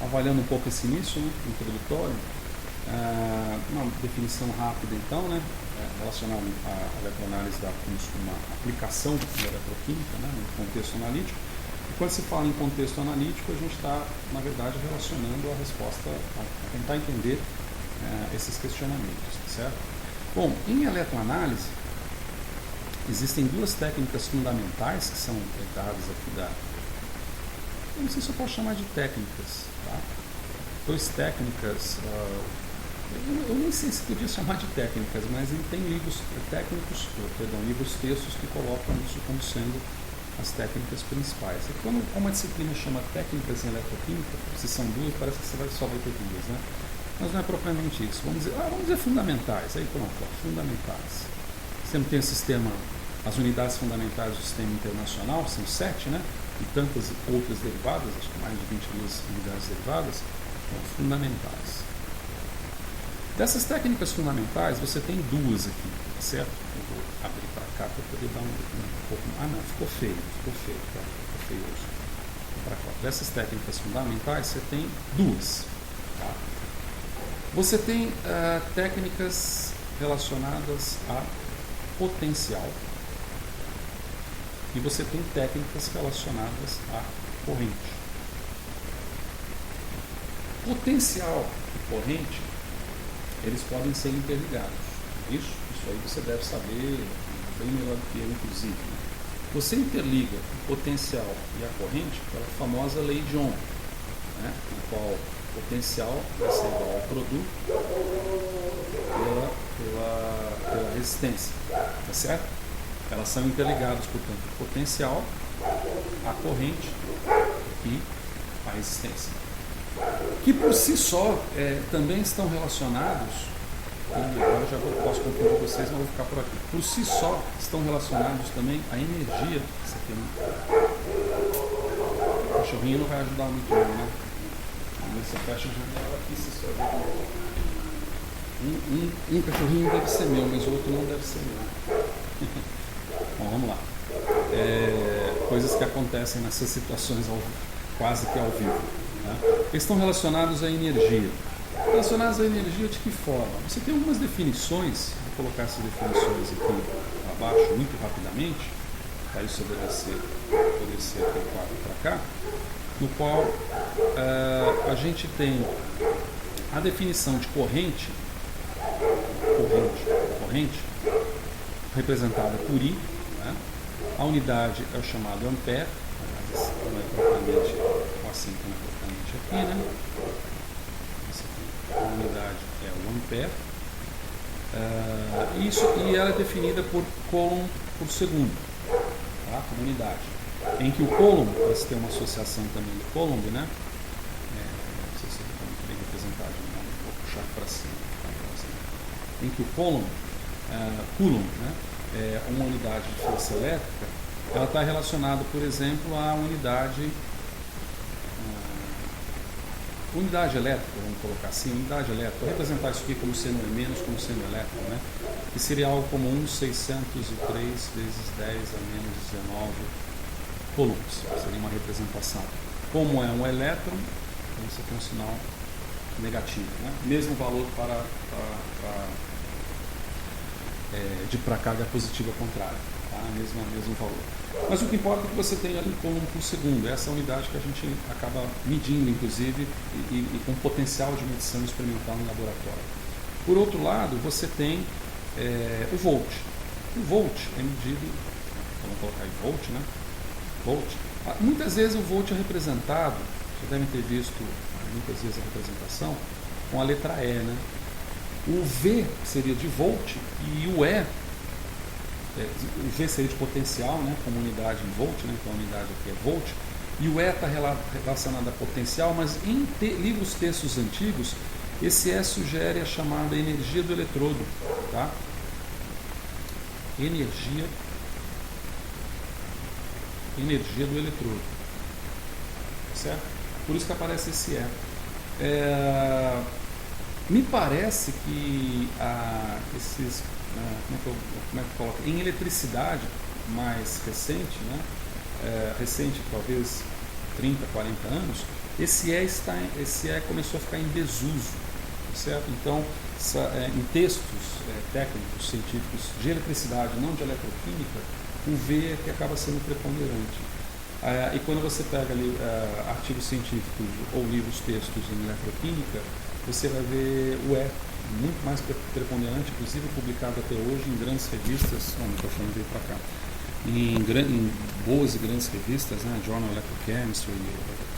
avaliando um pouco esse início, né, introdutório, uma definição rápida então, né, relacionada à eletroanálise como uma aplicação da eletroquímica, né, no contexto analítico. E quando se fala em contexto analítico, a gente está, na verdade, relacionando a resposta a tentar entender esses questionamentos, certo? Bom, em eletroanálise, existem duas técnicas fundamentais que são dadas aqui eu não sei se eu posso chamar de técnicas, tá? Duas técnicas, eu nem sei se podia chamar de técnicas, mas tem livros textos que colocam isso como sendo as técnicas principais. E como a disciplina chama técnicas em eletroquímica, se são duas, parece que você só vai ter duas, né? Mas não é propriamente isso. Vamos dizer fundamentais. Aí pronto, fundamentais. Você tem o sistema, as unidades fundamentais do sistema internacional, são 7, né? E tantas outras derivadas, acho que mais de 22 unidades derivadas, são fundamentais. Dessas técnicas fundamentais, você tem duas aqui, certo? Eu vou abrir para cá para poder dar um pouco... não, ficou feio, tá? Ficou feioso. Para cá. Dessas técnicas fundamentais, você tem duas, tá? Você tem técnicas relacionadas a potencial e você tem técnicas relacionadas a corrente. Potencial e corrente, eles podem ser interligados. Isso aí você deve saber bem melhor do que eu, inclusive. Você interliga o potencial e a corrente pela famosa lei de Ohm, né, na qual o potencial vai ser igual ao produto pela resistência, tá certo? Elas são interligadas, portanto, o potencial, a corrente e a resistência, que por si só também estão relacionados, e agora já posso confundir vocês, mas vou ficar por aqui. Por si só estão relacionados também à energia. Isso aqui, o cachorrinho não vai ajudar muito não, né? Você fecha a janela aqui, se só um cachorrinho deve ser meu, mas o outro não deve ser meu. Bom, vamos lá. Coisas que acontecem nessas situações quase que ao vivo. Né? Eles estão relacionados à energia. Relacionados à energia de que forma? Você tem algumas definições, vou colocar essas definições aqui abaixo muito rapidamente, para isso poder ser aplicado para cá, no qual a gente tem a definição de corrente representada por I, né? A unidade é o chamado ampere, mas não é propriamente assim como é propriamente aqui, né? A unidade é o ampere, e ela é definida por coulomb por segundo, tá? Como unidade, em que o coulomb, para se ter uma associação também do coulomb, né? Não sei se está muito bem representado, vou puxar para cima, em que o coulomb, né? É uma unidade de força elétrica, ela está relacionada, por exemplo, à unidade elétrica, vamos colocar assim, unidade elétrica. Vou representar isso aqui como sendo menos, como sendo elétrico, né? Que seria algo como 1/603 vezes 10 a menos 19 coulombs. Seria uma representação. Como é um elétron, então você tem um sinal negativo, né? Mesmo valor para carga positiva contrária, tá? Mesmo valor. Mas o que importa é que você tem ali coulomb por segundo, essa é a unidade que a gente acaba medindo, inclusive, e com potencial de medição experimental no laboratório. Por outro lado, você tem o volt. O volt é medido, vamos colocar aí volt, né? Volt. Muitas vezes o volt é representado, vocês devem ter visto muitas vezes a representação, com a letra E, né? O V seria de volt e o E, o V seria de potencial, né, como unidade em volt, né, então a unidade aqui é volt, e o E está relacionado a potencial, mas em livros textos antigos, esse E sugere a chamada energia do eletrodo, tá? Energia do eletrodo, certo? Por isso que aparece esse E. Me parece que como é que eu coloco? Em eletricidade mais recente, né? Recente talvez 30, 40 anos, esse E começou a ficar em desuso, certo? Então, em textos técnicos, científicos de eletricidade, não de eletroquímica, o V é que acaba sendo preponderante. E quando você pega ali artigos científicos ou livros, textos em eletroquímica, você vai ver o E muito mais preponderante, inclusive publicado até hoje em grandes revistas. O microfone veio para cá. Em boas e grandes revistas, né? Journal of Electrochemistry,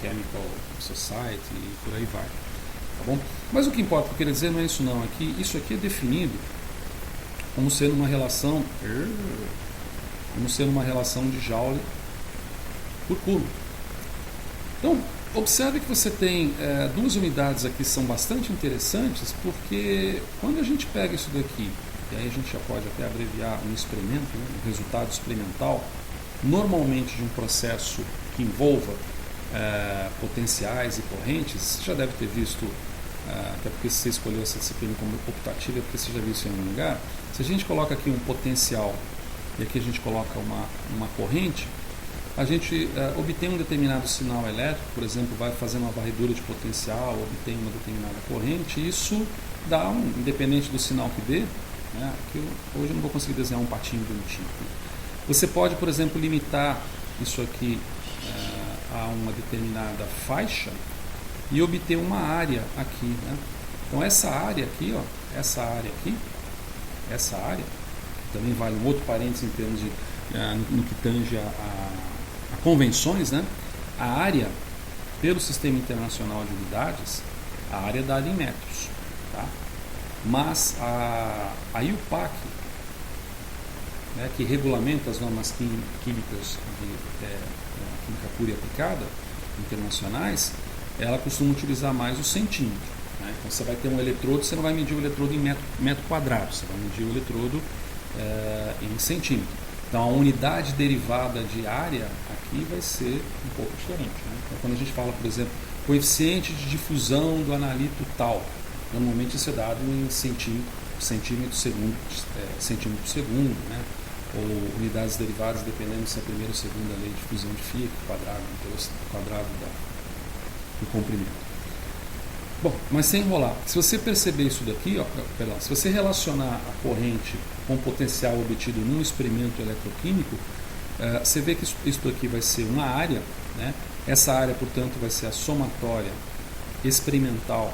Chemical Society e por aí vai. Tá bom? Mas o que importa, eu queria dizer, não é isso não. Isso aqui é definido como sendo uma relação de Joule por Coulomb. Então, observe que você tem duas unidades aqui que são bastante interessantes, porque quando a gente pega isso daqui, e aí a gente já pode até abreviar um experimento, né, um resultado experimental, normalmente de um processo que envolva potenciais e correntes, você já deve ter visto, até porque você escolheu essa disciplina como optativa, porque você já viu isso em algum lugar. Se a gente coloca aqui um potencial e aqui a gente coloca uma corrente, a gente obtém um determinado sinal elétrico, por exemplo, vai fazendo uma varredura de potencial, obtém uma determinada corrente, e isso dá, independente do sinal que dê, né, hoje eu não vou conseguir desenhar um patinho bonitinho. Você pode, por exemplo, limitar isso aqui a uma determinada faixa e obter uma área aqui, né? Então essa área aqui, essa área, que também vale um outro parênteses em termos de no que tange a convenções, né? A área pelo Sistema Internacional de Unidades, a área é dada em metros, tá? Mas a IUPAC, né, que regulamenta as normas químicas de química pura e aplicada internacionais, ela costuma utilizar mais o centímetro, né? Então você vai ter um eletrodo, você não vai medir o eletrodo em metro quadrado, você vai medir o eletrodo em centímetro. Então a unidade derivada de área aqui vai ser um pouco diferente, né? Então quando a gente fala, por exemplo, coeficiente de difusão do analito tal, normalmente isso é dado em centímetro por segundo, né? Ou unidades derivadas dependendo se é a primeira ou segunda lei de difusão de Fick, quadrado do comprimento. Bom, mas sem enrolar, se você perceber isso daqui, se você relacionar a corrente com o potencial obtido num experimento eletroquímico, você vê que isso aqui vai ser uma área, né? Essa área, portanto, vai ser a somatória experimental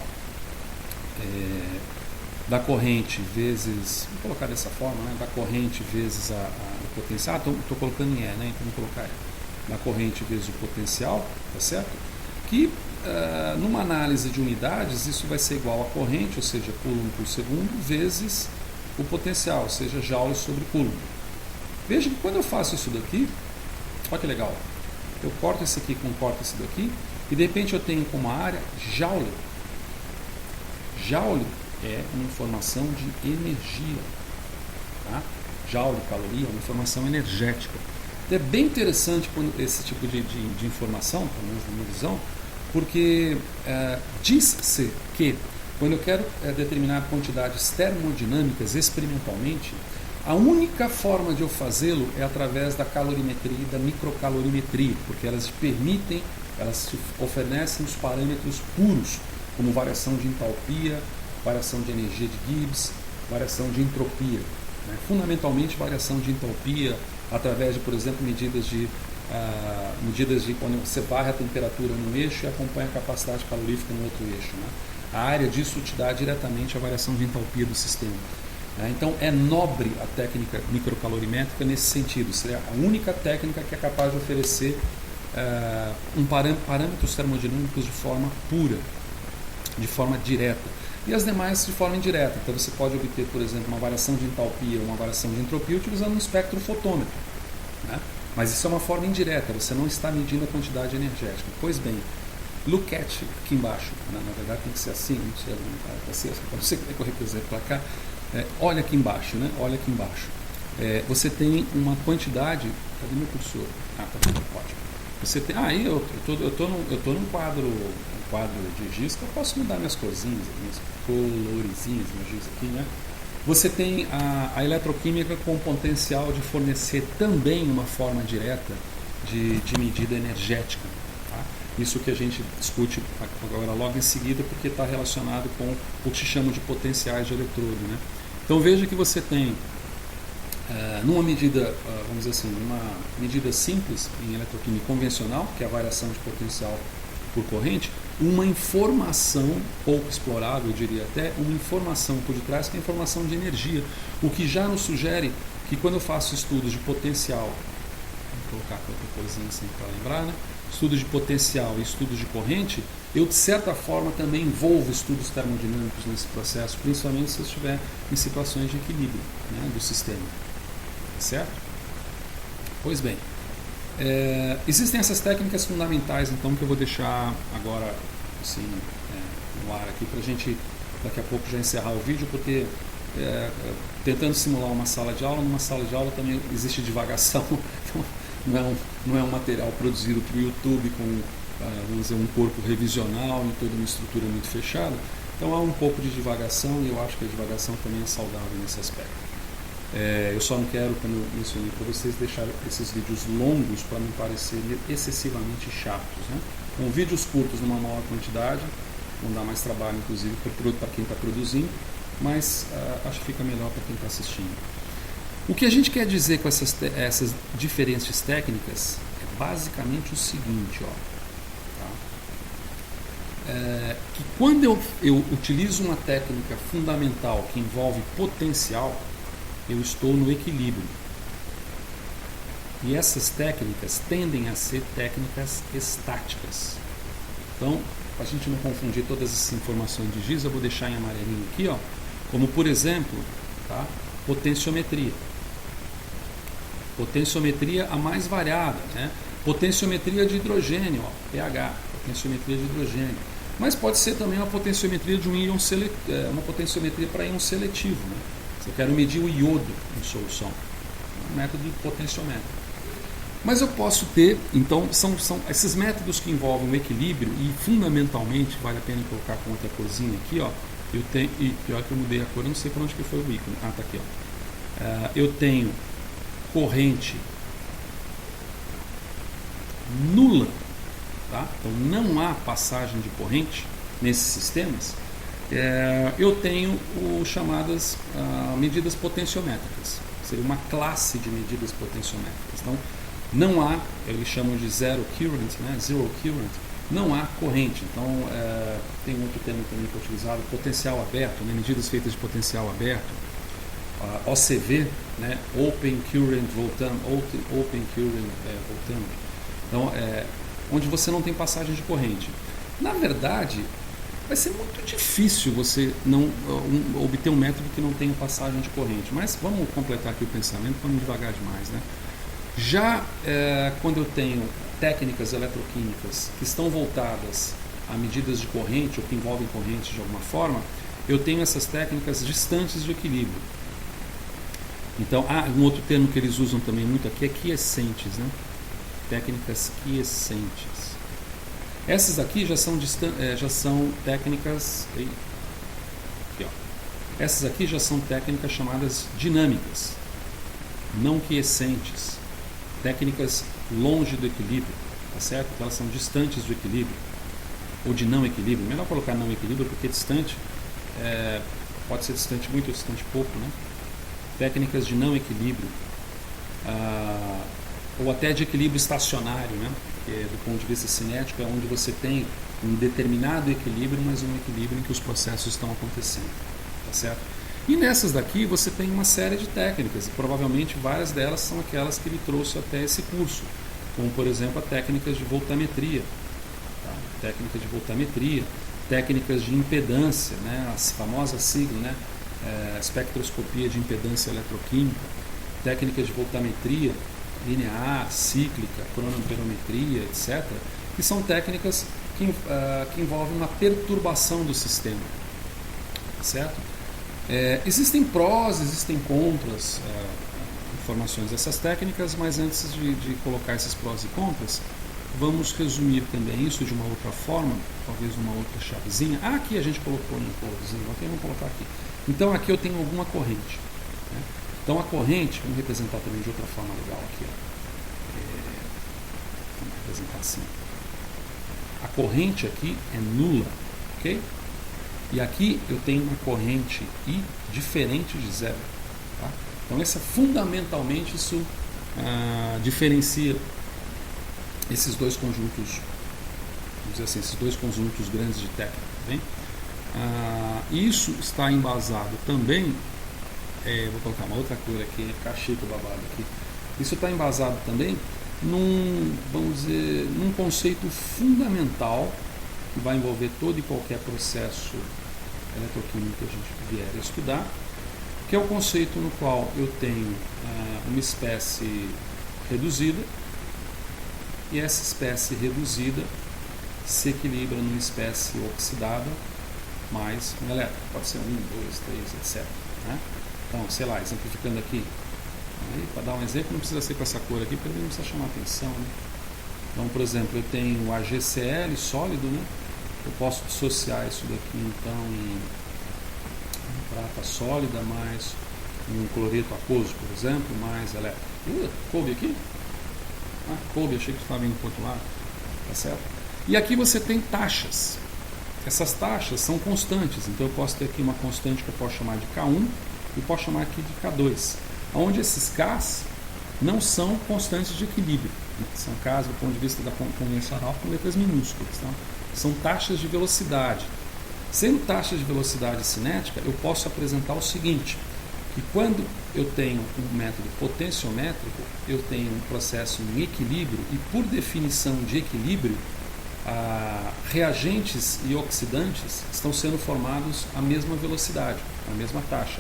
da corrente vezes, vou colocar dessa forma, né? Da corrente vezes o potencial, estou colocando em E, né? Então vou colocar E. Da corrente vezes o potencial, tá certo? Que numa análise de unidades, isso vai ser igual a corrente, ou seja, Coulomb por segundo, vezes o potencial, ou seja, Joule sobre Coulomb. Veja que quando eu faço isso daqui, olha que legal, eu corto esse aqui, corto esse daqui, e de repente eu tenho como área Joule. Joule é uma informação de energia, tá? Joule, caloria, é uma informação energética. É bem interessante esse tipo de informação, pelo menos na minha visão, porque diz-se que quando eu quero determinar quantidades termodinâmicas experimentalmente, a única forma de eu fazê-lo é através da calorimetria e da microcalorimetria, porque elas oferecem os parâmetros puros, como variação de entalpia, variação de energia de Gibbs, variação de entropia, né? Fundamentalmente variação de entalpia através de, por exemplo, medidas de quando você varre a temperatura num eixo e acompanha a capacidade calorífica no outro eixo, né? A área disso te dá diretamente a variação de entalpia do sistema, né? Então é nobre a técnica microcalorimétrica nesse sentido, seria a única técnica que é capaz de oferecer parâmetros termodinâmicos de forma pura, de forma direta, e as demais de forma indireta. Então você pode obter, por exemplo, uma variação de entalpia ou uma variação de entropia utilizando um espectrofotômetro, né? Mas isso é uma forma indireta, você não está medindo a quantidade energética. Pois bem, look at aqui embaixo, na verdade tem que ser assim, não sei, não sei como é que eu represento para cá. Olha aqui embaixo, né? Olha aqui embaixo. Você tem uma quantidade. Cadê meu cursor? Tá bom, ótimo. Você tem. Aí eu tô num quadro de giz que eu posso mudar minhas corzinhas, minhas colorezinhas, meu giz aqui, né? Você tem a eletroquímica com o potencial de fornecer também uma forma direta de medida energética. Tá? Isso que a gente discute agora logo em seguida, porque está relacionado com o que se chama de potenciais de eletrodo, né? Então veja que você tem, numa medida, vamos dizer assim, uma medida simples em eletroquímica convencional, que é a variação de potencial por corrente, uma informação pouco explorável, eu diria até, uma informação por detrás, que é a informação de energia, o que já nos sugere que quando eu faço estudos de potencial, vou colocar outra coisinha assim para lembrar, né? Estudos de potencial e estudos de corrente, eu de certa forma também envolvo estudos termodinâmicos nesse processo, principalmente se eu estiver em situações de equilíbrio, né, do sistema. Certo? Pois bem, existem essas técnicas fundamentais, então, que eu vou deixar agora assim, no ar aqui para a gente daqui a pouco já encerrar o vídeo, porque tentando simular uma sala de aula, numa sala de aula também existe divagação, então não é um material produzido para o YouTube com vamos dizer, um corpo revisional e toda uma estrutura muito fechada, então há um pouco de divagação e eu acho que a divagação também é saudável nesse aspecto. Eu só não quero, como eu mencionei para vocês, deixar esses vídeos longos para não parecerem excessivamente chatos, né? Com vídeos curtos numa maior quantidade, vão dar mais trabalho, inclusive, para quem está produzindo, mas acho que fica melhor para quem está assistindo. O que a gente quer dizer com essas diferentes técnicas é basicamente o seguinte, que quando eu utilizo uma técnica fundamental que envolve potencial, eu estou no equilíbrio. E essas técnicas tendem a ser técnicas estáticas. Então, para a gente não confundir todas essas informações de giz, eu vou deixar em amarelinho aqui, como por exemplo, tá? Potenciometria. Potenciometria a mais variada, né? Potenciometria de hidrogênio, pH, potenciometria de hidrogênio. Mas pode ser também uma potenciometria de um íon uma potenciometria para íon seletivo, né? Se eu quero medir o iodo em solução, um método de potenciômetro. Mas eu posso ter, então, são esses métodos que envolvem o equilíbrio e fundamentalmente, vale a pena colocar com outra corzinha aqui, eu tenho, e pior que eu mudei a cor, eu não sei para onde que foi o ícone, tá aqui, eu tenho corrente nula, tá? Então não há passagem de corrente nesses sistemas. Eu tenho chamadas medidas potenciométricas, seria uma classe de medidas potenciométricas. Então não há, eles chamam de zero current, né? Zero current, não há corrente. Então tem outro termo também que é utilizado, potencial aberto, né? Medidas feitas de potencial aberto, OCV, né? Open Current Voltâmetro. Então onde você não tem passagem de corrente. Na verdade, vai ser muito difícil você não obter um método que não tenha passagem de corrente. Mas vamos completar aqui o pensamento para não devagar demais, né? Já quando eu tenho técnicas eletroquímicas que estão voltadas a medidas de corrente ou que envolvem corrente de alguma forma, eu tenho essas técnicas distantes de equilíbrio. Então, um outro termo que eles usam também muito aqui é quiescentes, né? Técnicas quiescentes. Essas aqui já são técnicas. Aqui, essas aqui já são técnicas chamadas dinâmicas, não quiescentes. Técnicas longe do equilíbrio, tá certo? Então, elas são distantes do equilíbrio ou de não equilíbrio. Melhor colocar não equilíbrio porque distante pode ser distante muito ou distante pouco, né? Técnicas de não equilíbrio. Ou até de equilíbrio estacionário, né? Que do ponto de vista cinético é onde você tem um determinado equilíbrio, mas um equilíbrio em que os processos estão acontecendo, tá certo? E nessas daqui você tem uma série de técnicas, e provavelmente várias delas são aquelas que ele trouxe até esse curso, como por exemplo a técnicas de voltametria, tá? Técnica de voltametria, técnicas de impedância, né? As famosas siglas, né? Espectroscopia de impedância eletroquímica, técnicas de voltametria linear, cíclica, cronoamperometria, etc., que são técnicas que envolvem uma perturbação do sistema, certo? Existem prós, existem contras, informações dessas técnicas, mas antes de colocar esses prós e contras, vamos resumir também isso de uma outra forma, talvez uma outra chavezinha. Aqui a gente colocou em colozinho, ok? Vamos colocar aqui. Então aqui eu tenho alguma corrente, né? Então a corrente, vamos representar também de outra forma legal aqui, vamos representar assim. a corrente aqui é nula, ok? E aqui eu tenho uma corrente I diferente de zero. Tá? Então, fundamentalmente, isso diferencia esses dois conjuntos, vamos dizer assim, esses dois conjuntos grandes de técnica. Bem? Isso está embasado também, vou colocar uma outra cor aqui, cacheta babado aqui. Isso está embasado também vamos dizer, num conceito fundamental que vai envolver todo e qualquer processo eletroquímico que a gente vier a estudar, que é o conceito no qual eu tenho uma espécie reduzida, e essa espécie reduzida se equilibra numa espécie oxidada mais um elétron. Pode ser 1, 2, 3, etc. Né? Então, sei lá, exemplificando aqui, para dar um exemplo, não precisa ser com essa cor aqui, porque não precisa chamar atenção. Né? Então, por exemplo, eu tenho o AgCl sólido, né? Eu posso dissociar isso daqui então em prata sólida mais um cloreto aquoso, por exemplo, mais elétron. Coube aqui? Coube, achei que estava indo para o outro lado. Tá certo? E aqui você tem taxas. Essas taxas são constantes, então eu posso ter aqui uma constante que eu posso chamar de K1 e posso chamar aqui de K2, onde esses Ks não são constantes de equilíbrio, né? São Ks do ponto de vista da convencional com letras minúsculas, tá? São taxas de velocidade. Sendo taxas de velocidade cinética, eu posso apresentar o seguinte, que quando eu tenho um método potenciométrico, eu tenho um processo em equilíbrio e, por definição de equilíbrio, reagentes e oxidantes estão sendo formados à mesma velocidade, à mesma taxa.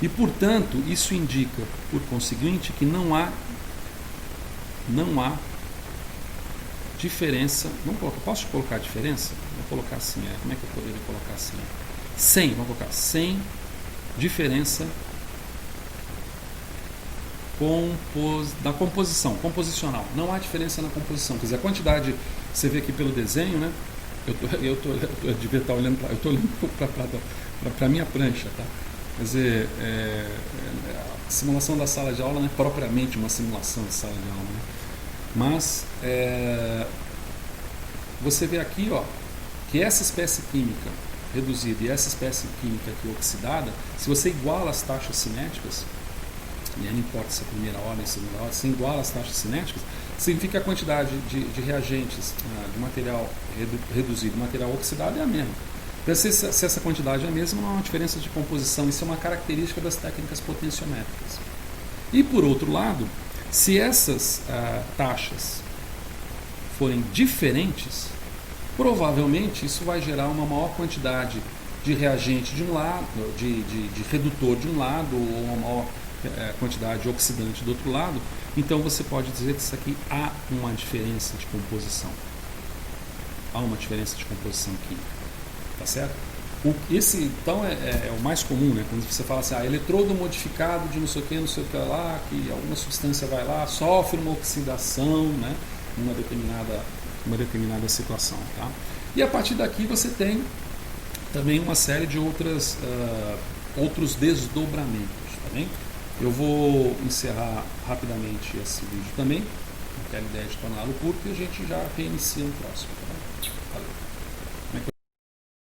E, portanto, isso indica, por conseguinte, que não há diferença. Posso colocar diferença? Vou colocar assim, como é que eu poderia colocar assim? Vamos colocar sem diferença da composição, composicional. Não há diferença na composição. Quer dizer, a quantidade, você vê aqui pelo desenho, né? Eu devia estar olhando para. Eu estou olhando para a minha prancha, tá? Quer dizer, a simulação da sala de aula não é propriamente uma simulação de sala de aula, né? Mas você vê aqui, que essa espécie química reduzida e essa espécie química aqui oxidada, se você iguala as taxas cinéticas, e não importa se é primeira ordem, segunda ordem, se iguala as taxas cinéticas, significa que a quantidade de reagentes de material reduzido e material oxidado é a mesma. Então, se essa quantidade é a mesma, não há uma diferença de composição. Isso é uma característica das técnicas potenciométricas. E, por outro lado, se essas taxas forem diferentes, provavelmente isso vai gerar uma maior quantidade de reagente de um lado, de redutor de um lado, ou uma maior quantidade de oxidante do outro lado. Então você pode dizer que isso aqui há uma diferença de composição. Há uma diferença de composição química. Tá certo? Então é o mais comum, né? Quando você fala assim, eletrodo modificado de não sei o que lá, que alguma substância vai lá, sofre uma oxidação, né? Numa determinada situação. Tá? E a partir daqui você tem também uma série de outros desdobramentos. Tá bem? Eu vou encerrar rapidamente esse vídeo também, não quero ideia de torná-lo curto, e a gente já reinicia no próximo. Tá?